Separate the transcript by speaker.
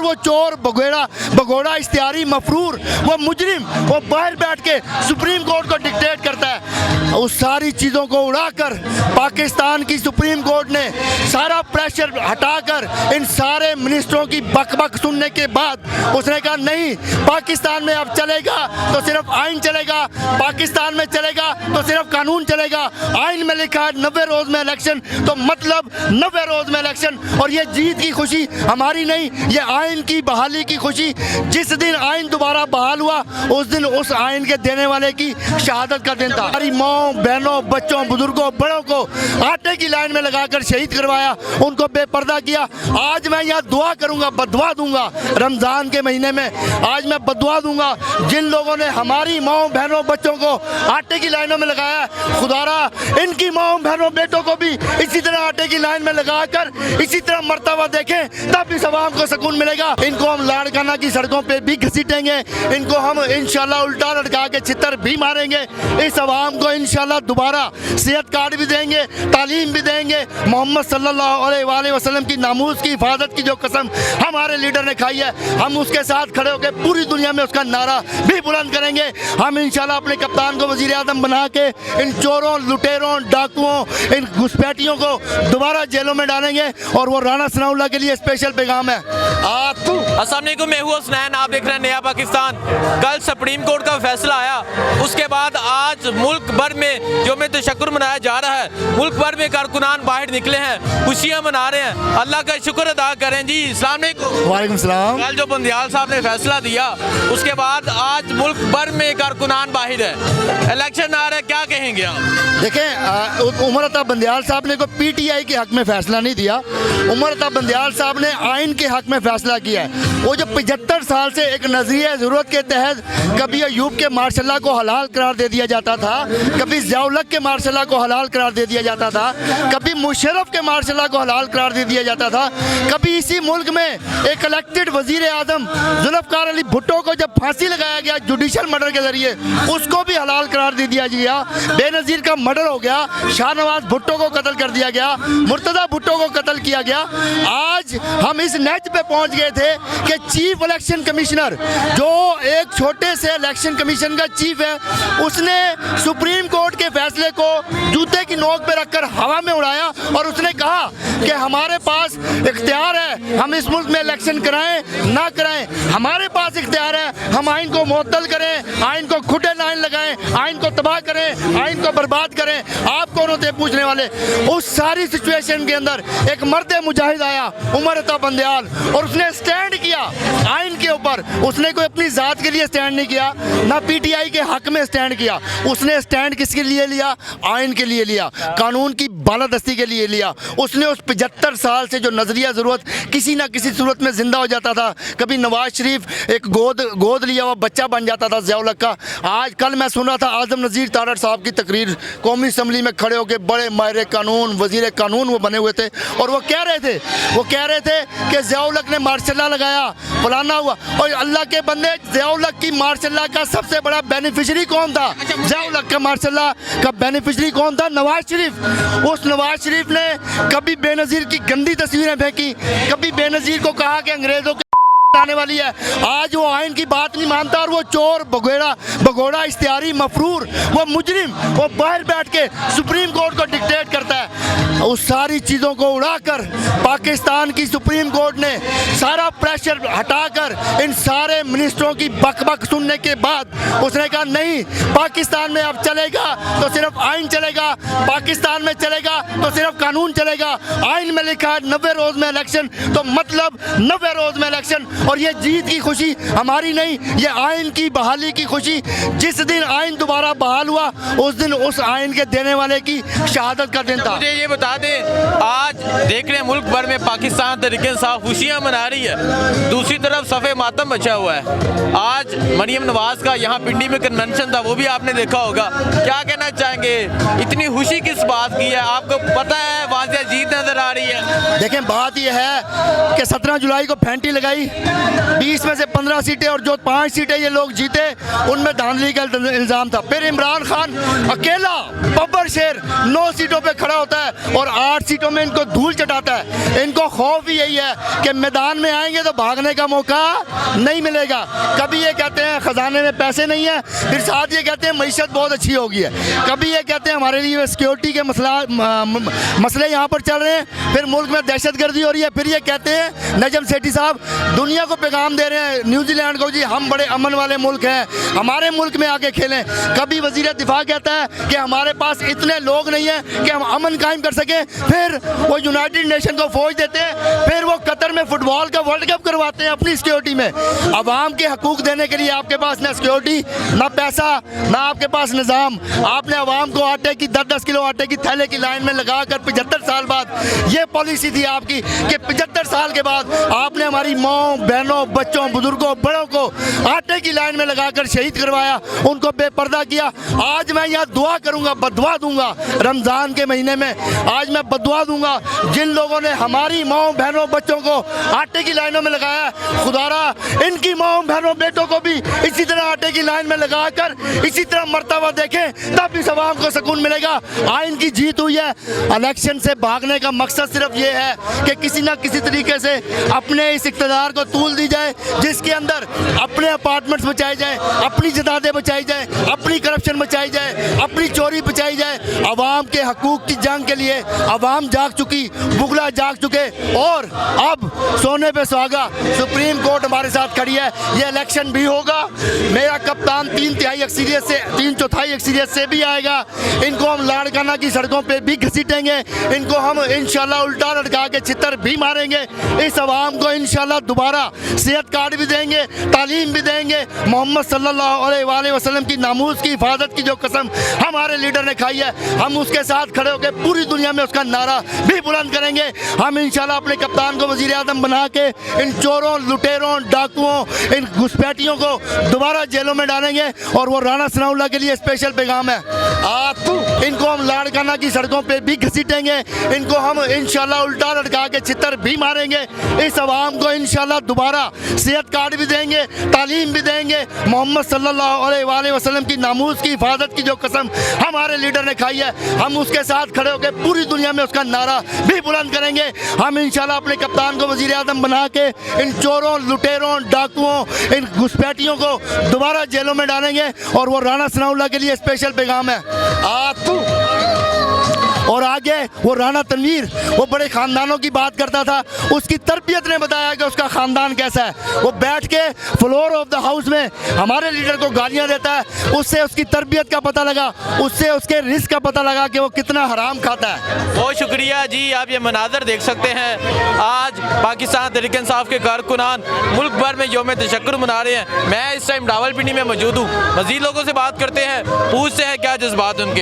Speaker 1: वो चोर भगोड़ा इश्तिहारी मफरूर वो मुजरिम वो बाहर बैठ के सुप्रीम कोर्ट को डिक्टेट करता है। उस सारी चीज़ों को उड़ाकर पाकिस्तान की सुप्रीम कोर्ट ने सारा प्रेशर हटाकर इन सारे मिनिस्टरों की बकबक सुनने के बाद उसने कहा नहीं, पाकिस्तान में अब चलेगा तो सिर्फ आइन चलेगा, पाकिस्तान में चलेगा तो सिर्फ कानून चलेगा। आइन में लिखा है 90 रोज़ में इलेक्शन, तो मतलब 90 रोज़ में इलेक्शन। और ये जीत की खुशी हमारी नहीं, ये आइन की बहाली की खुशी। जिस दिन आइन दोबारा बहाल हुआ उस दिन उस आइन के देने वाले की शहादत का दिन था। हमारी माँ बहनों बच्चों बुजुर्गों बड़ों को आटे की लाइन में लगाकर शहीद करवाया, उनको बेपर्दा किया। आज मैं यहाँ दुआ करूँगा, बदुआ दूंगा रमज़ान के महीने में, आज मैं बदुआ दूंगा जिन लोगों ने हमारी माँ बहनों बच्चों को आटे की लाइनों में लगाया, खुदारा इनकी माँ बहनों बेटों को भी इसी तरह आटे की लाइन में लगाकर इसी तरह मरता हुआ देखें, तब इस आवाम को सुकून मिलेगा। इनको हम लाड़काना की सड़कों पे भी घसीटेंगे, इनको हम इंशाल्लाह उल्टा लटका के छितर भी मारेंगे। इस आवाम को इंशाल्लाह दोबारा सेहत कार्ड भी देंगे, तालीम भी देंगे। मोहम्मद सल्लल्लाहु अलैहि वसल्लम की नामूस की हिफाजत की जो कसम हमारे लीडर ने खाई है, हम उसके साथ खड़े होकर पूरी दुनिया में उसका नारा भी बुलंद करेंगे। हम इंशाल्लाह अपने कप्तान को वजीर आज़म बना के इन चोरों लुटेरों डाकुओं इन घुसपैठियों को दोबारा जेलों में डालेंगे। और वो राणा सनाउल्लाह के लिए स्पेशल पैगाम है।
Speaker 2: अस्सलाम वालेकुम, मैं हूं हुसनैन, आप देख रहे हैं नया पाकिस्तान। कल सुप्रीम कोर्ट का फैसला आया, उसके बाद आज मुल्क भर में यौम तशक्कुर मनाया जा रहा है। मुल्क भर में कारकुनान बाहर निकले हैं, खुशियां मना रहे हैं, अल्लाह का शुक्र अदा करें जी। अस्सलाम वालेकुम।
Speaker 1: वालेकुम सलाम।
Speaker 2: कल जो बंदियाल साहब ने फैसला दिया उसके बाद आज मुल्क भर में कारकुनान बाहर है, इलेक्शन आ रहा है, क्या कहेंगे आप?
Speaker 1: देखें, उमर अता बंदियाल साहब ने कोई पीटीआई के हक में फैसला नहीं दिया, उमर अता बंदियाल साहब ने आइन के हक में फैसला किया है। वो जो 75 साल से एक नजरिया ज़रूरत के तहत कभी अयूब के मार्शल को हलाल करार दे दिया जाता था, कभी ज़ियाउल हक के मार्शल को हलाल करार दे दिया जाता था, कभी मुशर्रफ के मार्शल को हलाल करार दे दिया जाता था, कभी इसी मुल्क में एक इलेक्टेड वजीर आज़म जुल्फ़िकार अली भुट्टो को जब फांसी लगाया गया जुडिशल मर्डर के जरिए, उसको भी हलाल करार दे दिया गया। बेनज़ीर का मर्डर हो गया, शाहनवाज भुट्टो को कत्ल कर दिया गया, मुर्तज़ा भुट्टो को कत्ल किया गया। आज हम इस नेच पे पहुंच गए थे कि चीफ इलेक्शन कमिश्नर जो एक छोटे से इलेक्शन कमीशन का चीफ है, उसने सुप्रीम कोर्ट के फैसले को जूते की नोक पे रखकर हवा में उड़ाया और उसने कहा कि हमारे पास इख्तियार है, हम इस मुल्क में इलेक्शन कराएं ना कराएं, हमारे पास इख्तियार है, हम आइन को मुअत्तल करें, आइन को खुटे लाइन लगाएं, आइन को तबाह करें, आइन को बर्बाद करें। आप कौन होते पूछने वाले? उस सारी सिचुएशन के अंदर एक मर्द मुजाहिद आया, उमर अता बंदियाल, और उसने स्टैंड किया आइन के ऊपर। उसने कोई अपनी ज़ात के लिए स्टैंड नहीं किया, ना पीटीआई के हक में स्टैंड किया, उसने स्टैंड किसके लिए लिया? आइन के लिए लिया, कानून की बालादस्ती के लिए लिया। उसने उस 75 साल से जो नजरिया ज़रूरत किसी ना किसी सूरत में जिंदा हो जाता था, कभी नवाज शरीफ एक गोद लिया हुआ बच्चा बन जाता था ज़ियाउल हक का। आज कल मैं सुन रहा था आज़म नज़ीर तारड़ साहब की तकरीर, कौमी असम्बली में खड़े होकर बड़े माहिर कानून वजीर कानून वो बने हुए थे, और वो कह रहे थे कि ज़ियाउल हक ने मार्शल लगाया, फलाना हुआ। और अल्लाह के बंदे, ज़ियाउल हक की मार्शल का सबसे बड़ा बेनिफिशरी कौन था? ज़ियाउल हक का मार्शल का बेनिफिशरी कौन था? नवाज शरीफ। उस नवाज शरीफ ने कभी बेनज़ीर की गंदी तस्वीरें फेंकी, कभी बेनज़ीर को कहा कि अंग्रेज़ों के आने वाली है। आज वो आइन की बात नहीं मानता और वो चोर भगोड़ा इश्तिहारी मफरूर वो मुजरिम वो बाहर बैठ के सुप्रीम कोर्ट को डिक्टेट करता है। उस सारी चीज़ों को उड़ाकर पाकिस्तान की सुप्रीम कोर्ट ने सारा प्रेशर हटाकर इन सारे मिनिस्टरों की बकबक सुनने के बाद उसने कहा नहीं, पाकिस्तान में अब चलेगा तो सिर्फ आइन चलेगा, पाकिस्तान में चलेगा तो सिर्फ कानून चलेगा। आइन में लिखा है 90 रोज़ में इलेक्शन, तो मतलब 90 रोज़ में इलेक्शन। और ये जीत की खुशी हमारी नहीं, ये आइन की बहाली की खुशी। जिस दिन आइन दोबारा बहाल हुआ उस दिन उस आइन के देने वाले की शहादत का दिन था।
Speaker 2: मुझे ये बता दें, आज देख रहे हैं मुल्क भर में पाकिस्तान तहरीक इंसाफ खुशियां मना रही है, दूसरी तरफ सफ़े मातम मचा हुआ है। आज मरियम नवाज का यहाँ पिंडी में कन्वेंशन था, वो भी आपने देखा होगा। क्या कहना चाहेंगे, इतनी खुशी किस बात की है? आपको पता है वहाँ से जीत नजर आ रही है।
Speaker 1: देखें, बात यह है कि 17 जुलाई को फैंटी लगाई, 20 में से 15 सीटें और जो 5 सीटें ये लोग जीते उनमें धांधली का इल्ज़ाम था। फिर इमरान खान अकेला बब्बर शेर 9 सीटों पे खड़ा होता है और 8 सीटों में इनको धूल चटाता है। इनको खौफ ही यही है कि मैदान में आएंगे तो भागने का मौका नहीं मिलेगा। कभी ये कहते हैं खजाने में पैसे नहीं है, फिर साथ ये कहते हैं मईशत बहुत अच्छी हो गई है, कभी ये कहते हैं हमारे लिए सिक्योरिटी के मसले यहाँ पर चल रहे हैं, फिर मुल्क में दहशतगर्दी हो रही है, फिर ये कहते हैं नजम सेठी साहब दुनिया को पैगाम दे रहे हैं न्यूजीलैंड को, जी हम बड़े अमन वाले मुल्क हैं, हमारे मुल्क में आके खेलें। कभी वजीर दिफा कहता है कि हमारे पास इतने लोग नहीं हैं कि हम अमन कायम कर सकें, फिर वो यूनाइटेड नेशन को फौज देते हैं, फिर वो कतर में फुटबॉल का वर्ल्ड कप करवाते हैं अपनी सिक्योरिटी में। अवाम के हकूक देने के लिए आपके पास ना सिक्योरिटी, ना पैसा, ना आपके पास निज़ाम। आपने अवाम को आटे की 10-10 किलो आटे की थैले की लाइन में लगाकर 75 साल बाद ये पॉलिसी थी आपकी कि 75 साल के बाद आपने हमारी माँ बहनों बच्चों बुजुर्गों बड़ों को आटे की लाइन में लगाकर शहीद करवाया, उनको बेपर्दा किया। आज मैं यहाँ दुआ करूँगा, बदुआ दूंगा रमज़ान के महीने में, आज मैं बदुआ दूंगा जिन लोगों ने हमारी माँ बहनों बच्चों को आटे की लाइनों में लगाया, खुदारा इनकी माँ बहनों बेटों को भी इसी तरह आटे की लाइन में लगाकर इसी तरह मरतबा देखें, तब इस अवाम को सुकून मिलेगा। आइन की जीत हुई है। इलेक्शन से भागने का मकसद सिर्फ ये है कि किसी ना किसी तरीके से अपने इस इक़्तिदार को तूल दी जाए जिसके अंदर अपने अपार्टमेंट्स बचाए जाए, अपनी जदादें बचाई जाए, अपनी करप्शन बचाई जाए, अपनी चोरी बचाई जाए। अवाम के हकूक़ की जंग के लिए अवाम जाग चुकी, बुगला जाग चुके और अब सोने पे सुहागा सुप्रीम कोर्ट हमारे साथ खड़ी है। ये इलेक्शन भी होगा, मेरा कप्तान 3/3 अक्सरियत से 3/4 अक्सरियत से भी आएगा। इनको हम लाड़काना की सड़कों पे भी घसीटेंगे, इनको हम इंशाल्लाह उल्टा लटका के छितर भी मारेंगे। इस अवाम को इंशाल्लाह दोबारा सेहत कार्ड भी देंगे, तालीम भी देंगे। मोहम्मद सल्लल्लाहु अलैहि वसल्लम की नामूस की हिफाजत की जो कसम हमारे लीडर ने खाई है, हम उसके साथ खड़े होकर पूरी दुनिया में उसका नारा भी बुलंद करेंगे। हम इंशाल्लाह अपने कप्तान को वज़ीर आज़म बना के इन चोरों लुटेरों डाकुओं इन घुसपैठियों को दोबारा जेलों में डालेंगे। और वो राणा सनाउल्लाह के लिए स्पेशल पैगाम है, इनको हम लाड़काना की सड़कों पे भी घसीटेंगे, इनको हम इंशाल्लाह उल्टा लटका के छितर भी मारेंगे। इस अवाम को इंशाल्लाह दोबारा सेहत कार्ड भी देंगे, तालीम भी देंगे। मोहम्मद सल्लल्लाहु अलैहि वसल्लम की नामूस की हिफाजत की जो कसम हमारे लीडर ने खाई है, हम उसके साथ खड़े होकर पूरी दुनिया में उसका नारा भी बुलंद करेंगे। हम इंशाल्लाह अपने कप्तान को वज़ीर आज़म बना के इन चोरों लुटेरों डाकुओं इन घुसपैठियों को दोबारा जेलों में डालेंगे। और वो राणा सनाउल्लाह के लिए स्पेशल पैगाम है। और आगे वो राणा तनवीर वो बड़े ख़ानदानों की बात करता था, उसकी तरबियत ने बताया कि उसका ख़ानदान कैसा है। वो बैठ के फ्लोर ऑफ द हाउस में हमारे लीडर को गालियां देता है, उससे उसकी तरबियत का पता लगा, उससे उसके रिस्क का पता लगा कि वो कितना हराम खाता है।
Speaker 2: बहुत शुक्रिया जी, आप ये मनाजर देख सकते हैं। आज पाकिस्तान तहरीक इंसाफ के कारकुनान मुल्क भर में यौम तशक्कुर मना रहे हैं। मैं इस टाइम रावलपिंडी में मौजूद हूँ, मज़ीद लोगों से बात करते हैं, पूछते हैं क्या जज्बात उनके।